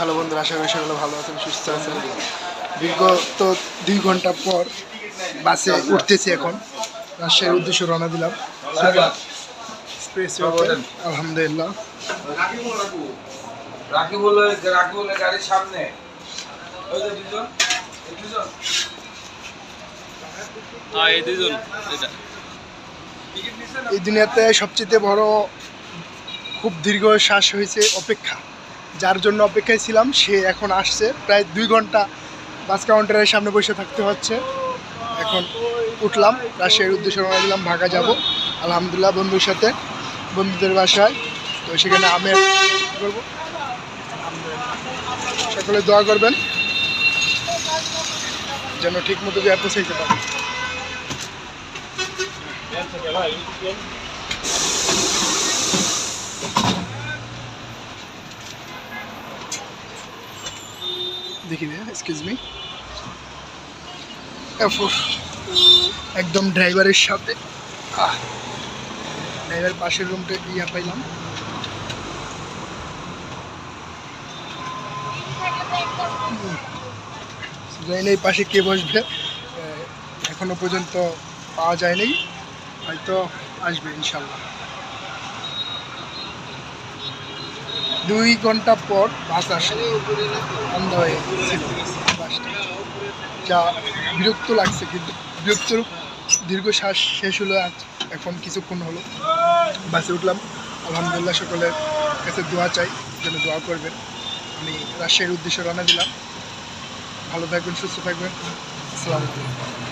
Hello বন্ধুরা, আশা করি সকলে ভালো আছেন, সুস্থ আছেন। বিগত 2 ঘন্টা পর বাসে উঠতেছি। এখন রাজশাহীর উদ্দেশ্যে রওনা দিলাম। আলহামদুলিল্লাহ। গাড়ির সামনে এই দুনিয়াতে সবচেয়ে বড় খুব দীর্ঘ শ্বাস হয়েছে অপেক্ষা। যার জন্য অপেক্ষায় ছিলাম সে এখন আসছে। প্রায় 2 ঘন্টা বাস কাউন্টারের সামনে বসে থাকতে হচ্ছে। এখন উঠলাম, রাজশাহীর উদ্দেশ্যে রওনা দিলাম, ঢাকা যাব আলহামদুলিল্লাহ বন্ধুর সাথে, বন্ধুদের বাসায়। তো সেখানে আমি করবো। সকলে দোয়া করবেন যেন ঠিক মতো গিয়ে পৌঁছাইতে পারি। দেখি এক্সকিউজ মি, একদম ড্রাইভারের সাথে ড্রাইভার পাশের রুমটা পাইলাম। জানি এই পাশে কে বসবে, এখনো পর্যন্ত পাওয়া যায়নি, হয়তো আসবে ইনশাল্লাহ। 2 ঘন্টা পর বাস আসলে বন্ধ হয়েছিল বাসটা, যা বিরক্ত লাগছে। কিন্তু বিরক্তর দীর্ঘশ্বাস শেষ হলো এখন কিছুক্ষণ হলো। বাসে উঠলাম আলহামদুলিল্লাহ। সকলের কাছে দোয়া চাই, যেন দোয়া করবেন। আমি রাজশাহীর উদ্দেশ্যে রওনা দিলাম। ভালো থাকবেন, সুস্থ থাকবেন। আসসালামু আলাইকুম।